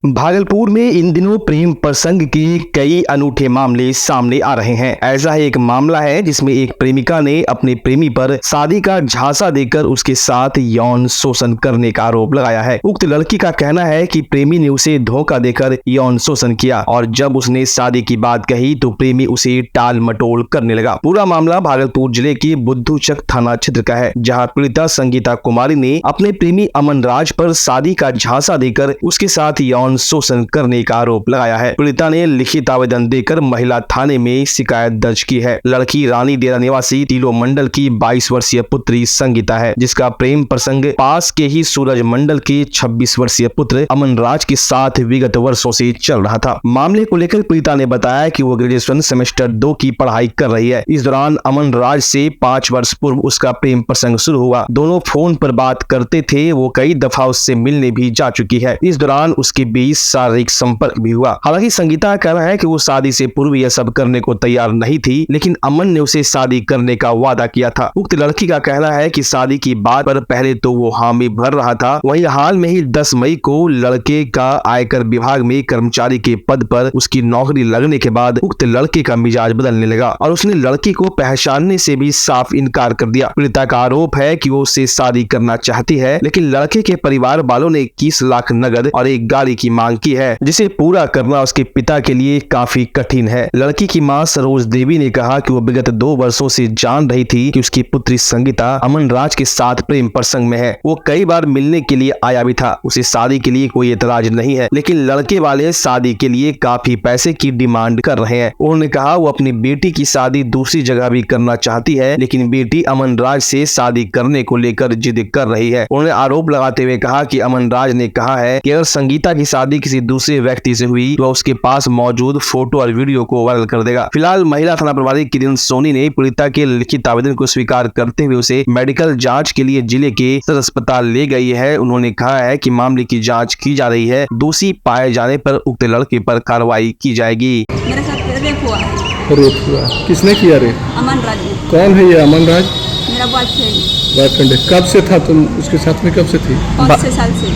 भागलपुर में इन दिनों प्रेम प्रसंग के कई अनूठे मामले सामने आ रहे हैं। ऐसा ही एक मामला है जिसमें एक प्रेमिका ने अपने प्रेमी पर शादी का झांसा देकर उसके साथ यौन शोषण करने का आरोप लगाया है। उक्त लड़की का कहना है कि प्रेमी ने उसे धोखा देकर यौन शोषण किया और जब उसने शादी की बात कही तो प्रेमी उसे टाल मटोल करने लगा। पूरा मामला भागलपुर जिले के बुद्धूचक थाना क्षेत्र का है, जहाँ पीड़िता संगीता कुमारी ने अपने प्रेमी अमन राज पर शादी का झांसा देकर उसके साथ यौन शोषण करने का आरोप लगाया है। पीड़िता ने लिखित आवेदन देकर महिला थाने में शिकायत दर्ज की है। लड़की रानी डेरा निवासी तिलो मंडल की 22 वर्षीय पुत्री संगीता है, जिसका प्रेम प्रसंग पास के ही सूरज मंडल के 26 वर्षीय पुत्र अमन राज के साथ विगत वर्षों से चल रहा था। मामले को लेकर पीड़िता ने बताया कि वो ग्रेजुएशन सेमेस्टर 2 की पढ़ाई कर रही है। इस दौरान अमन राज से 5 वर्ष पूर्व उसका प्रेम प्रसंग शुरू हुआ। दोनों फोन पर बात करते थे। वो कई दफा उससे मिलने भी जा चुकी है। इस दौरान उसके बीच शारीरिक संपर्क भी हुआ। हालांकि संगीता का कहना है कि वो शादी से पूर्व यह सब करने को तैयार नहीं थी, लेकिन अमन ने उसे शादी करने का वादा किया था। उक्त लड़की का कहना है कि शादी की बात पर पहले तो वो हामी भर रहा था, वहीं हाल में ही 10 मई को लड़के का आयकर विभाग में कर्मचारी के पद पर उसकी नौकरी लगने के बाद उक्त लड़के का मिजाज बदलने लगा और उसने लड़की को पहचानने से भी साफ इनकार कर दिया। पीड़िता का आरोप है कि वो उससे शादी करना चाहती है, लेकिन लड़के के परिवार वालों ने 21 लाख नगद और एक गाड़ी की मांग की है, जिसे पूरा करना उसके पिता के लिए काफी कठिन है। लड़की की मां सरोज देवी ने कहा कि वो विगत 2 वर्षों से जान रही थी कि उसकी पुत्री संगीता अमन राज के साथ प्रेम प्रसंग में है। वो कई बार मिलने के लिए आया भी था। उसे शादी के लिए कोई एतराज नहीं है, लेकिन लड़के वाले शादी के लिए काफी पैसे की डिमांड कर रहे हैं। उन्होंने कहा वो अपनी बेटी की शादी दूसरी जगह भी करना चाहती है, लेकिन बेटी अमन राज से शादी करने को लेकर जिद कर रही है। उन्होंने आरोप लगाते हुए कहा कि अमन राज ने कहा है कि अगर संगीता की शादी किसी दूसरे व्यक्ति से हुई तो उसके पास मौजूद फोटो और वीडियो को वायरल कर देगा। फिलहाल महिला थाना प्रभारी किरण सोनी ने पीड़िता के लिखित आवेदन को स्वीकार करते हुए उसे मेडिकल जांच के लिए जिले के सदर अस्पताल ले गई है। उन्होंने कहा है कि मामले की जांच की जा रही है। दोषी पाए जाने पर उक्त लड़के पर कार्रवाई की जाएगी। मेरे साथ रेप हुआ है। रेप हुआ? किसने किया रेप? अमन राज ने। कौन है ये अमन राज? मेरा बॉयफ्रेंड है। कब से था तुम उसके साथ में? कब से थी? 5-6 साल से।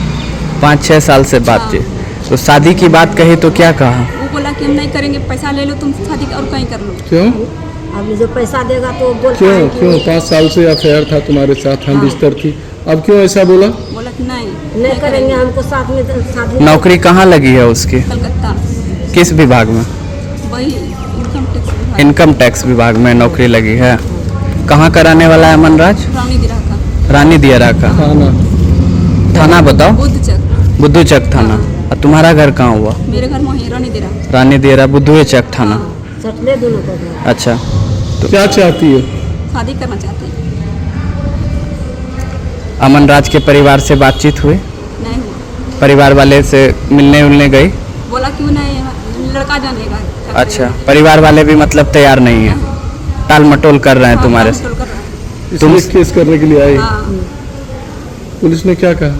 5-6 साल से बात थी। तो शादी की बात कही तो क्या कहा? वो बोला कि हम नहीं करेंगे, पैसा ले लो तुम शादी और कहीं कर लो। क्यों? अब जो पैसा देगा तो बोल क्यों 5 साल से अफेयर था तुम्हारे साथ, हम बिस्तर थी, अब क्यों ऐसा बोला? बोला कि नहीं करेंगे, हमको साथ में शादी। नौकरी कहाँ लगी है उसकी? कलकत्ता। किस विभाग में? वही इनकम टैक्स विभाग में नौकरी लगी है। कहाँ कराने वाला है अमन राज? रानी दियरा का। थाना बताओ। बुद्धूचक थाना। और तुम्हारा घर कहाँ हुआ? मेरे घर में रानी दियरा बुद्धूचक थाना। सटले दोनों को। अच्छा, तो क्या चाहती है? शादी करना चाहती है। अमन राज के परिवार से बातचीत हुई? नहीं हुआ। परिवार वाले से मिलने गई? बोला क्यों नहीं, लड़का जानेगा। अच्छा, परिवार वाले भी मतलब तैयार नहीं है, टाल मटोल कर रहे हैं तुम्हारे से। तुम केस करने के लिए आई? पुलिस ने क्या कहा?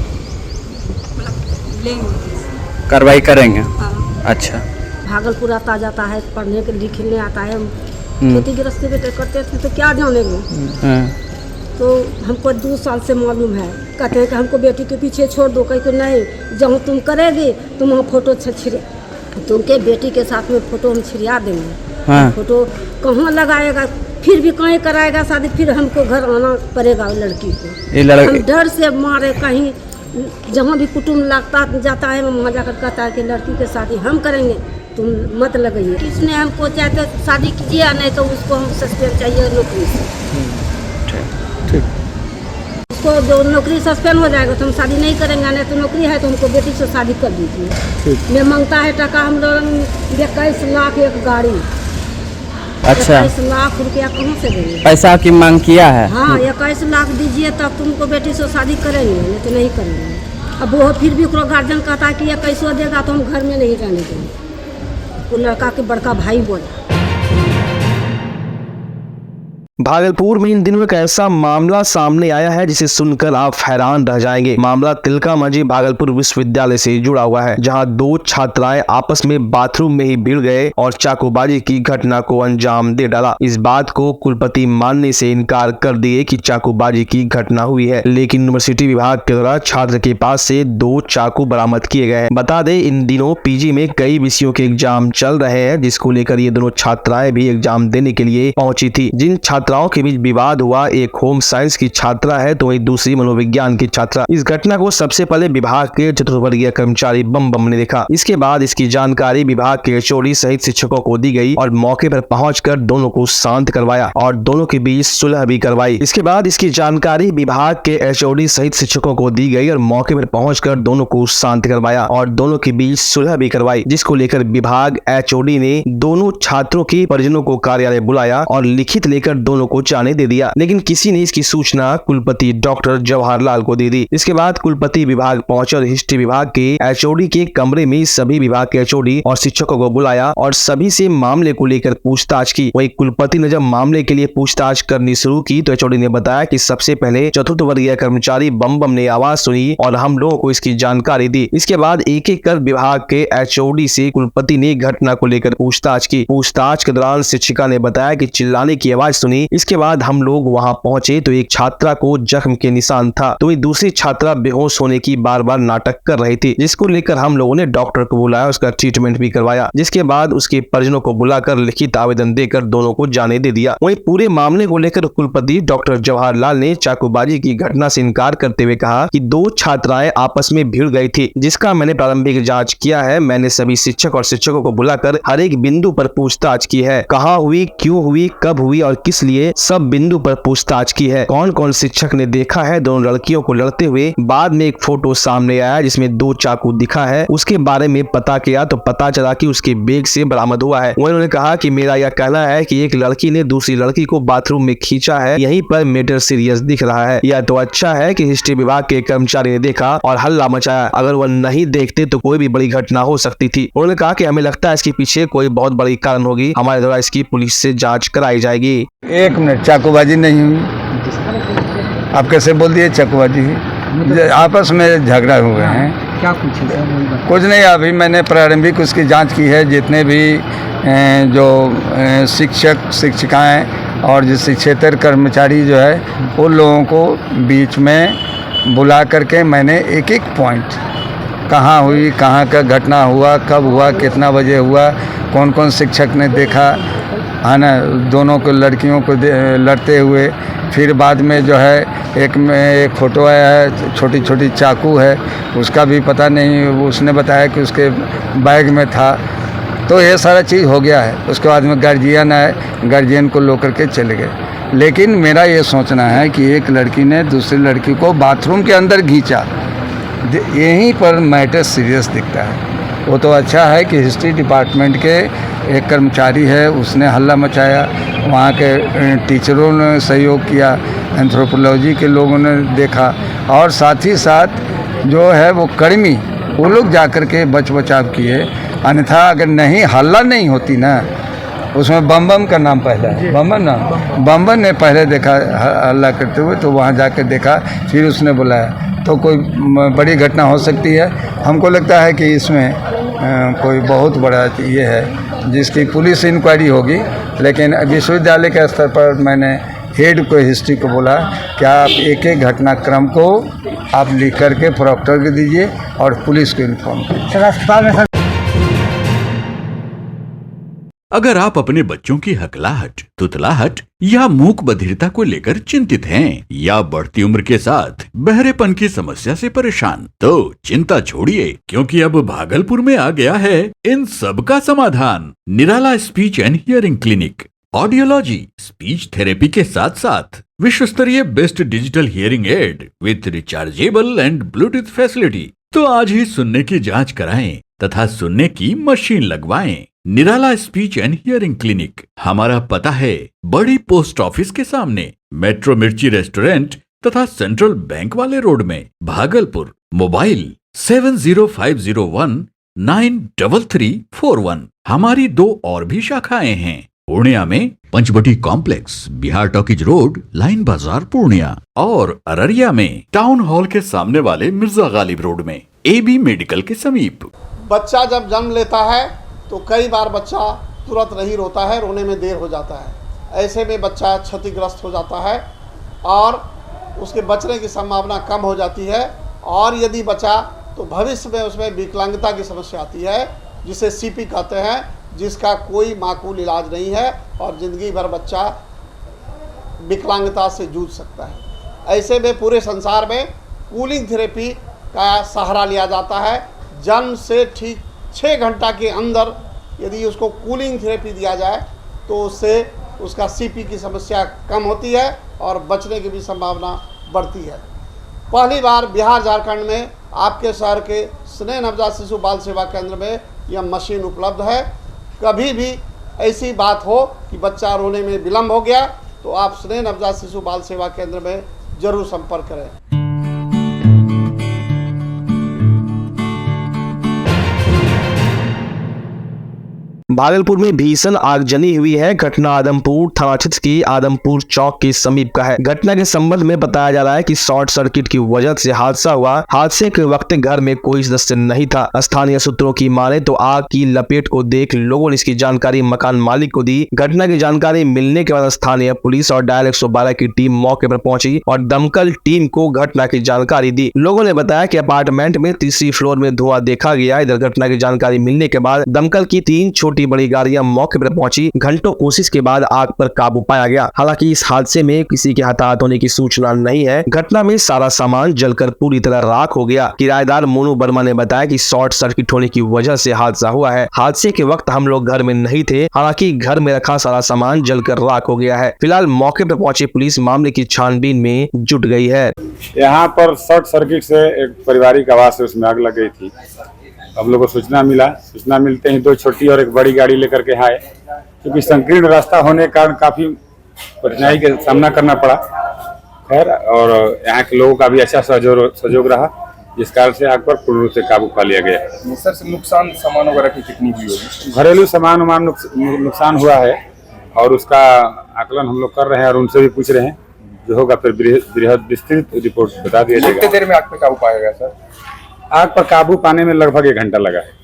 कार्रवाई करेंगे। हाँ। अच्छा, भागलपुर आता जाता है, पढ़ने के लिखने आता है, खेती गृहस्थी भी करते थे तो क्या जानेंगे। तो हमको 2 साल से मालूम है। कहते हैं कि हमको बेटी के पीछे छोड़ दो, कहीं को नहीं, जब तुम करेगी तुम वहाँ फोटो छिड़े, तुमके बेटी के साथ में फोटो हम छिड़िया देंगे। हाँ। फोटो कहाँ लगाएगा, फिर भी कहीं कराएगा शादी, फिर हमको घर आना पड़ेगा लड़की को। हम डर से मारे, कहीं जहाँ भी कुटुम्ब लगता जाता है वहाँ जाकर कहता है कि लड़की के शादी हम करेंगे, तुम मत लगाइए। इसने हमको चाहे तो शादी कीजिए, या नहीं तो उसको हम सस्पेंड चाहिए नौकरी से। उसको जो नौकरी सस्पेंड हो जाएगा तो हम शादी नहीं करेंगे, नहीं तो नौकरी है तो हमको बेटी से शादी कर दीजिए। मैं मांगता है टका हम लोग 21 लाख एक गाड़ी। अच्छा, 21 लाख रुपया कहाँ से देंगे? पैसा की मांग किया है? हाँ, 21 लाख दीजिए तब तुमको बेटी से शादी करेंगे, नहीं तो नहीं करेंगे। अब वो फिर भी गार्जियन कहता है कि 21 देगा तो हम घर में नहीं रहने देंगे। वो लड़का के बड़का भाई बोला। भागलपुर में इन दिनों एक ऐसा मामला सामने आया है जिसे सुनकर आप हैरान रह जाएंगे। मामला तिलका मंझी भागलपुर विश्वविद्यालय से जुड़ा हुआ है, जहां दो छात्राएं आपस में बाथरूम में ही भिड़ गए और चाकूबाजी की घटना को अंजाम दे डाला। इस बात को कुलपति मानने से इनकार कर दिए कि चाकूबाजी की घटना हुई है, लेकिन यूनिवर्सिटी विभाग के द्वारा छात्र के पास से 2 चाकू बरामद किए गए हैं। बता दें, इन दिनों पीजी में कई विषयों के एग्जाम चल रहे हैं, जिसको लेकर ये दोनों छात्राएं भी एग्जाम देने के लिए पहुंची थी। जिन छात्राओं के बीच विवाद हुआ, एक होम साइंस की छात्रा है तो वही दूसरी मनोविज्ञान की छात्रा। इस घटना को सबसे पहले विभाग के चतुर्थवर्गीय कर्मचारी बम ने देखा। इसके बाद इसकी जानकारी विभाग के एचओडी सहित शिक्षकों को दी गई और मौके पर पहुंचकर दोनों को शांत करवाया और दोनों के बीच सुलह भी करवाई। इसके बाद इसकी जानकारी विभाग के एचओडी सहित शिक्षकों को दी गई और मौके पर पहुंचकर दोनों को शांत करवाया और दोनों के बीच सुलह भी करवाई, जिसको लेकर विभाग एचओडी ने दोनों छात्रों के परिजनों को कार्यालय बुलाया और लिखित लेकर दोनों को जाने दे दिया। लेकिन किसी ने इसकी सूचना कुलपति डॉक्टर जवाहरलाल को दे दी। इसके बाद कुलपति विभाग पहुंचे और हिस्ट्री विभाग के एचओडी के कमरे में सभी विभाग के एचओडी और शिक्षकों को बुलाया और सभी से मामले को लेकर पूछताछ की। वही कुलपति ने जब मामले के लिए पूछताछ करनी शुरू की तो एचओडी ने बताया कि सबसे पहले चतुर्थ वर्गीय कर्मचारी बम ने आवाज सुनी और हम लोगों को इसकी जानकारी दी। इसके बाद एक एक कर विभाग के एचओडी से कुलपति ने घटना को लेकर पूछताछ की। पूछताछ के दौरान शिक्षिका ने बताया कि चिल्लाने की आवाज सुनी। इसके बाद हम लोग वहां पहुंचे तो एक छात्रा को जख्म के निशान था, तो वही दूसरी छात्रा बेहोश होने की बार बार नाटक कर रही थी, जिसको लेकर हम लोगों ने डॉक्टर को बुलाया, उसका ट्रीटमेंट भी करवाया। जिसके बाद उसके परिजनों को बुलाकर लिखित आवेदन देकर दोनों को जाने दे दिया। वहीं पूरे मामले को लेकर कुलपति डॉक्टर जवाहरलाल ने चाकूबाजी की घटना से इनकार करते हुए कहा कि 2 छात्राएं आपस में भिड़ गई थी, जिसका मैंने प्रारंभिक जांच किया है। मैंने सभी शिक्षक और शिक्षकों को बुलाकर हर एक बिंदु पर पूछताछ की है, कहाँ हुई, क्यों हुई, कब हुई और किस लिए, सब बिंदु पर पूछताछ की है। कौन कौन शिक्षक ने देखा है दोनों लड़कियों को लड़ते हुए। बाद में एक फोटो सामने आया जिसमें 2 चाकू दिखा है, उसके बारे में पता किया तो पता चला कि उसके बैग से बरामद हुआ है। उन्होंने कहा कि मेरा यह कहना है कि एक लड़की ने दूसरी लड़की को बाथरूम में खींचा है, यहीं पर मैटर सीरियस दिख रहा है। यह तो अच्छा है कि हिस्ट्री विभाग के कर्मचारी ने देखा और हल्ला मचाया, अगर वह नहीं देखते तो कोई भी बड़ी घटना हो सकती थी। उन्होंने कहा कि हमें लगता है इसके पीछे कोई बहुत बड़ी कारण होगी, हमारे द्वारा इसकी पुलिस से जाँच कराई जाएगी। 1 मिनट, चाकूबाजी नहीं हुई। आप कैसे बोल दिए चाकूबाजी हुई? आपस में झगड़ा हुए हैं। क्या कुछ कुछ नहीं, अभी मैंने प्रारंभिक उसकी जांच की है। जितने भी जो शिक्षक शिक्षिकाएं और जो शिक्षेतर कर्मचारी जो है उन लोगों को बीच में बुला करके मैंने एक एक पॉइंट, कहाँ हुई, कहाँ का घटना हुआ, कब हुआ, कितना बजे हुआ, कौन कौन शिक्षक ने देखा है ना, दोनों को लड़कियों को लड़ते हुए। फिर बाद में जो है एक फ़ोटो आया है, छोटी छोटी चाकू है, उसका भी पता नहीं, उसने बताया कि उसके बैग में था। तो ये सारा चीज़ हो गया है। उसके बाद में गार्जियन आए, गार्जियन को लो करके चले गए। लेकिन मेरा ये सोचना है कि एक लड़की ने दूसरी लड़की को बाथरूम के अंदर खींचा, यहीं पर मैटर सीरियस दिखता है। वो तो अच्छा है कि हिस्ट्री डिपार्टमेंट के एक कर्मचारी है, उसने हल्ला मचाया, वहाँ के टीचरों ने सहयोग किया, एंथ्रोपोलॉजी के लोगों ने देखा और साथ ही साथ जो है वो कर्मी, वो लोग जा कर के बचाव किए। अन्यथा अगर नहीं, हल्ला नहीं होती ना, उसमें बम का नाम पहला है, बम ने पहले देखा हल्ला करते हुए, तो वहाँ जाकर देखा, फिर उसने बुलाया, तो कोई बड़ी घटना हो सकती है। हमको लगता है कि इसमें कोई बहुत बड़ा ये है जिसकी पुलिस इंक्वायरी होगी। लेकिन विश्वविद्यालय के स्तर पर मैंने हेड को, हिस्ट्री को बोला कि आप एक एक घटनाक्रम को आप लिख करके प्रोक्टर को दीजिए और पुलिस को इन्फॉर्म कीजिए। अगर आप अपने बच्चों की हकलाहट, तुतलाहट या मूक बधिरता को लेकर चिंतित हैं या बढ़ती उम्र के साथ बहरेपन की समस्या से परेशान, तो चिंता छोड़िए, क्योंकि अब भागलपुर में आ गया है इन सब का समाधान। Nirala speech and hearing clinic. Audiology, speech therapy के साथ साथ विश्व स्तरीय best digital hearing aid with rechargeable and bluetooth facility. तो आज ही सुनने की जांच कराएं तथा सुनने की मशीन लगवाएं। निराला स्पीच एंड हियरिंग क्लिनिक। हमारा पता है बड़ी पोस्ट ऑफिस के सामने, मेट्रो मिर्ची रेस्टोरेंट तथा सेंट्रल बैंक वाले रोड में, भागलपुर। मोबाइल 7050193341। हमारी 2 और भी शाखाएं हैं, पूर्णिया में Panchvati Complex, Bihar Talkies Road, Line Bazar Purnia, और अररिया में टाउन हॉल के सामने वाले मिर्जा गालिब रोड में AB मेडिकल के समीप। बच्चा जब जन्म लेता है तो कई बार बच्चा तुरंत नहीं रोता है, रोने में देर हो जाता है। ऐसे में बच्चा क्षतिग्रस्त हो जाता है और उसके बचने की संभावना कम हो जाती है, और यदि बचा तो भविष्य में उसमें विकलांगता की समस्या आती है, जिसे CP कहते हैं, जिसका कोई माकूल इलाज नहीं है और ज़िंदगी भर बच्चा विकलांगता से जूझ सकता है। ऐसे में पूरे संसार में कूलिंग थेरेपी का सहारा लिया जाता है। जन्म से ठीक 6 घंटा के अंदर यदि उसको कूलिंग थेरेपी दिया जाए तो उससे उसका CP की समस्या कम होती है और बचने की भी संभावना बढ़ती है। पहली बार बिहार झारखंड में आपके शहर के स्नेह नवजात शिशु बाल सेवा केंद्र में यह मशीन उपलब्ध है। कभी भी ऐसी बात हो कि बच्चा रोने में विलम्ब हो गया तो आप स्नेह नवजात शिशु बाल सेवा केंद्र में जरूर संपर्क करें। भागलपुर में भीषण आगजनी हुई है। घटना आदमपुर थाना क्षेत्र की आदमपुर चौक के समीप का है। घटना के संबंध में बताया जा रहा है कि शॉर्ट सर्किट की वजह से हादसा हुआ। हादसे के वक्त घर में कोई सदस्य नहीं था। स्थानीय सूत्रों की माने तो आग की लपेट को देख लोगों ने इसकी जानकारी मकान मालिक को दी। घटना की जानकारी मिलने के बाद स्थानीय पुलिस और डायल 112 की टीम मौके पर पहुंची और दमकल टीम को घटना की जानकारी दी। लोगों ने बताया कि अपार्टमेंट में तीसरी फ्लोर में धुआं देखा गया। इधर घटना की जानकारी मिलने के बाद दमकल की 3 छोटी बड़ी गाड़ियां मौके पर पहुंची। घंटों कोशिश के बाद आग पर काबू पाया गया। हालांकि इस हादसे में किसी के हताहत होने की सूचना नहीं है। घटना में सारा सामान जलकर पूरी तरह राख हो गया। किराएदार मोनू वर्मा ने बताया कि शॉर्ट सर्किट होने की वजह से हादसा हुआ है। हादसे के वक्त हम लोग घर में नहीं थे। हालांकि घर में रखा सारा सामान जलकर राख हो गया है। फिलहाल मौके पर पहुंची पुलिस मामले की छानबीन में जुट गई है। यहाँ पर शॉर्ट सर्किट से एक पारिवारिक आवास है, उसमें आग लग गई थी। हम लोग को सूचना मिलते ही 2 छोटी और 1 बड़ी गाड़ी लेकर के आए। क्योंकि संकीर्ण रास्ता होने के कारण काफी कठिनाई का सामना करना पड़ा। खैर, और यहाँ के लोगों का भी अच्छा सहयोग रहा, जिस कारण से आग पर पूर्ण रूप से काबू पा लिया गया। सर, नुकसान सामान वगैरह की कितनी हुई होगी? घरेलू सामान नुकसान हुआ है और उसका आकलन हम लोग कर रहे हैं और उनसे भी पूछ रहे हैं। जो होगा फिर बृहद विस्तृत रिपोर्ट बता दिया जाएगा। कितनी देर में आग पे काबू पाया गया सर? आग पर काबू पाने में लगभग 1 घंटा लगा है।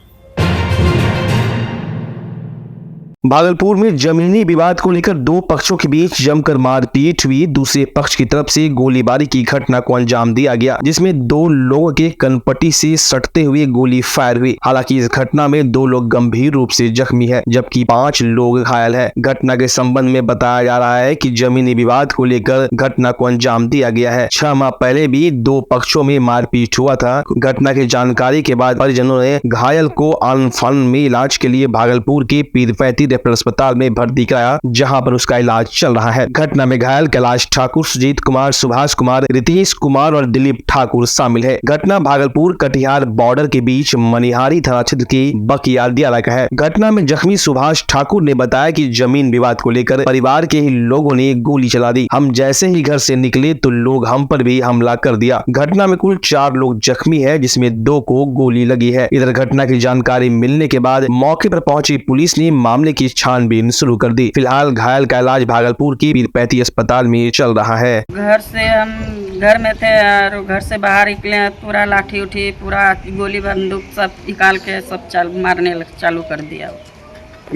भागलपुर में जमीनी विवाद को लेकर 2 पक्षों के बीच जमकर मारपीट हुई। दूसरे पक्ष की तरफ से गोलीबारी की घटना को अंजाम दिया गया, जिसमें 2 लोगों के कनपट्टी से सटते हुए गोली फायर हुई। हालांकि इस घटना में 2 लोग गंभीर रूप से जख्मी है, जबकि 5 लोग घायल है। घटना के संबंध में बताया जा रहा है कि जमीनी विवाद को लेकर घटना को अंजाम दिया गया है। 6 माह पहले भी 2 पक्षों में मारपीट हुआ था। घटना की जानकारी के बाद परिजनों ने घायल को आनफान में इलाज के लिए भागलपुर के पीरपैंती अस्पताल में भर्ती कराया, जहां पर उसका इलाज चल रहा है। घटना में घायल कैलाश ठाकुर, सुजीत कुमार, सुभाष कुमार, रितेश कुमार और दिलीप ठाकुर शामिल है। घटना भागलपुर कटिहार बॉर्डर के बीच मनिहारी थाना क्षेत्र के बकियाल दियारा का है। घटना में जख्मी सुभाष ठाकुर ने बताया कि जमीन विवाद को लेकर परिवार के ही लोगों ने गोली चला दी। हम जैसे ही घर से निकले तो लोग हम पर भी हमला कर दिया। घटना में कुल 4 लोग जख्मी है, जिसमें 2 को गोली लगी है। इधर घटना की जानकारी मिलने के बाद मौके पर पहुंची पुलिस ने मामले की छानबीन शुरू कर दी। फिलहाल घायल का इलाज भागलपुर की पीरपैंती अस्पताल में चल रहा है। हम घर में थे और घर से बाहर निकले, पूरा लाठी उठी, पूरा गोली बंदूक सब निकाल के सब मारने चालू कर दिया।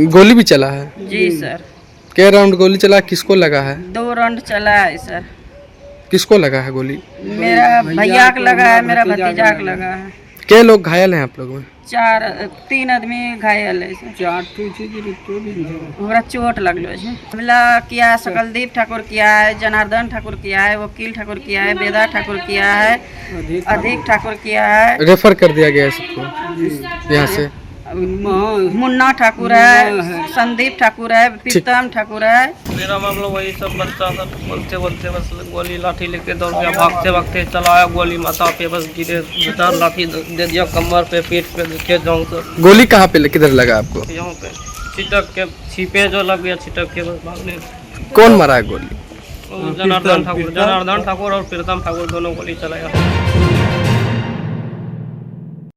गोली भी चला है? जी सर। क्या राउंड गोली चला? किसको लगा है? 2 राउंड चला है सर। किसको लगा है गोली? मेरा भैया को लगा है, मेरा भतीजा को लगा है। क्या लोग घायल हैं आप लोगों में? 3 आदमी घायल है। 4 चोट लगलो है। हमला किया सकलदीप ठाकुर किया है, जनार्दन ठाकुर किया है, वकील ठाकुर किया है, बेदा ठाकुर किया है, अधिक ठाकुर किया है। रेफर कर दिया गया है सबको यहाँ से। मुन्ना ठाकुर है, संदीप ठाकुर है, प्रीतम ठाकुर है। मेरा मामला वही सब बच्चा सब बोलते बस गोली लाठी लेके दौड़ गया, भागते चलाया, गोली माथा पे बस गिरे, 2 लाठी दे दिया कमर पे, पीठ पे, देखे जाऊँ तो। गोली कहाँ पे, किधर लगा आपको? यहाँ पे छिटक के, छिपे जो लग गया, छिटक के बस भागने। कौन मारा है गोली? जनार्दन ठाकुर और प्रीतम ठाकुर दोनों गोली चलाया।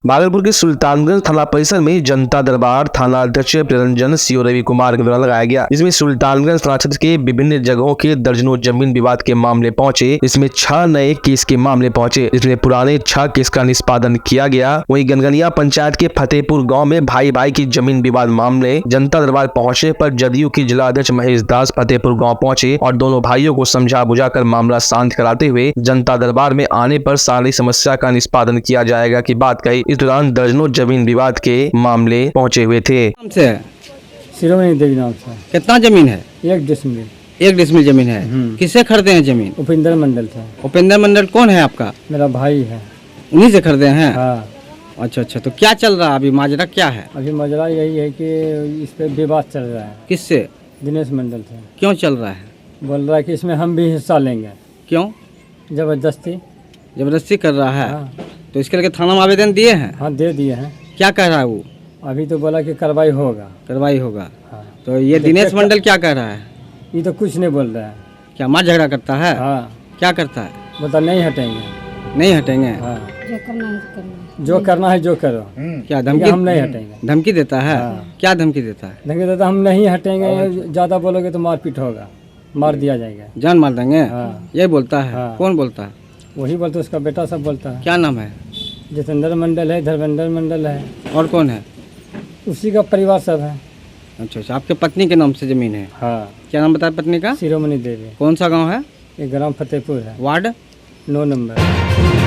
भागलपुर के सुल्तानगंज थाना परिसर में जनता दरबार थाना अध्यक्ष प्रियरंजन सीओ रवि कुमार के द्वारा लगाया गया, जिसमें सुल्तानगंज थाना क्षेत्र के विभिन्न जगहों के दर्जनों जमीन विवाद के मामले पहुंचे। इसमें 6 नए केस के मामले पहुंचे, जिसमें पुराने 6 केस का निष्पादन किया गया। वहीं गनगनिया पंचायत के फतेहपुर गाँव में भाई भाई की जमीन विवाद मामले जनता दरबार पहुंचे पर जदयू की जिला अध्यक्ष महेश दास फतेहपुर गाँव पहुंचे और दोनों भाइयों को समझा बुझाकर मामला शांत कराते हुए जनता दरबार में आने पर सारी समस्या का निष्पादन किया जाएगा की बात कही। इस दौरान दर्जनों जमीन विवाद के मामले पहुंचे हुए थे। नाम से है? शिरोमणि देवी नाम से। कितना जमीन है? 1 डिसमिल। 1 डिसमिल जमीन है। किससे खरीदे हैं जमीन? उपेंद्र मंडल से। उपेंद्र मंडल कौन है आपका? मेरा भाई है। उन्हीं से खरीदे हैं? हाँ। अच्छा अच्छा, तो क्या चल रहा है अभी, माजरा क्या है? अभी माजरा यही है कि इस पे विवाद चल रहा है। किससे? दिनेश मंडल से। क्यों चल रहा है? बोल रहा है कि इसमें हम भी हिस्सा लेंगे। क्यों? जबरदस्ती कर रहा है। हाँ। तो इसके लिए थाना में आवेदन दिए हैं? हाँ दे दिए हैं। क्या कह रहा है वो? अभी तो बोला कि कार्रवाई होगा। हाँ। तो ये दिनेश मंडल क्या कह रहा है? ये तो कुछ नहीं बोल रहा है। क्या मार झगड़ा करता है? हाँ। क्या करता है? बता नहीं हटेंगे। नहीं हटेंगे? हाँ। जो करना है जो करो। क्या धमकी? हम नहीं हटेंगे। धमकी देता है? हाँ। क्या धमकी देता है? धमकी देता हम नहीं हटेंगे, ज्यादा बोलोगे तो मारपीट होगा, मार दिया जाएगा, जान मार देंगे। हाँ। ये बोलता है। हाँ। कौन बोलता है? वही बोलते, उसका बेटा सब बोलता है। क्या नाम है? जितेंद्र मंडल है, धर्मेंद्र मंडल है, और कौन है? उसी का परिवार सब है। अच्छा अच्छा, आपके पत्नी के नाम से जमीन है? हाँ। क्या नाम बताया पत्नी का? शिरोमणि देवी। कौन सा गांव है? ये ग्राम फतेहपुर है, वार्ड 9 नंबर।